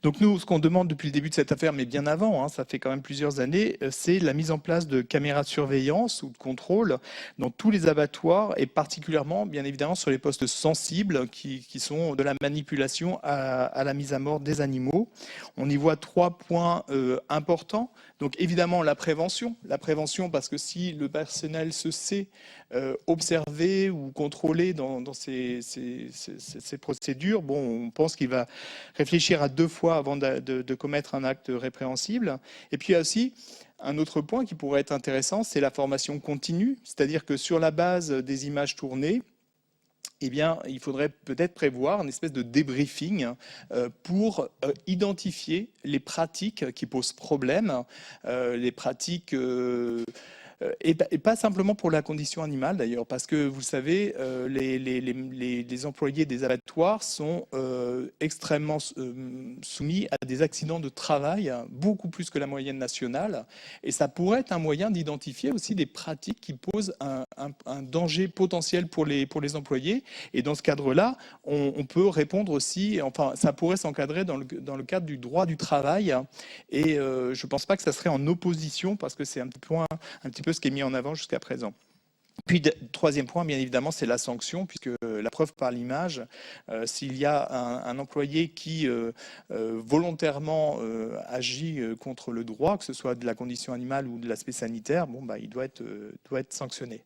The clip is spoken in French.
Donc nous, ce qu'on demande depuis le début de cette affaire, mais bien avant, hein, ça fait quand même plusieurs années, c'est la mise en place de caméras de surveillance ou de contrôle dans tous les abattoirs et particulièrement, bien évidemment, sur les postes sensibles qui sont de la manipulation à la mise à mort des animaux. On y voit 3 points importants. Donc évidemment la prévention parce que si le personnel se sait observer ou contrôler dans ces procédures, bon, on pense qu'il va réfléchir à 2 fois avant de commettre un acte répréhensible. Et puis il y a aussi un autre point qui pourrait être intéressant, c'est la formation continue, c'est-à-dire que sur la base des images tournées, eh bien, il faudrait peut-être prévoir une espèce de débriefing pour identifier les pratiques qui posent problème, les pratiques et pas simplement pour la condition animale d'ailleurs, parce que vous savez, les employés des abattoirs sont extrêmement soumis à des accidents de travail, beaucoup plus que la moyenne nationale, et ça pourrait être un moyen d'identifier aussi des pratiques qui posent un danger potentiel pour les employés, et dans ce cadre-là, on peut répondre aussi, enfin ça pourrait s'encadrer dans le cadre du droit du travail, et je ne pense pas que ça serait en opposition, parce que c'est un petit peu ce qui est mis en avant jusqu'à présent. Puis, troisième point, bien évidemment, c'est la sanction, puisque la preuve par l'image, s'il y a un employé qui volontairement agit contre le droit, que ce soit de la condition animale ou de l'aspect sanitaire, bon, bah, il doit être sanctionné.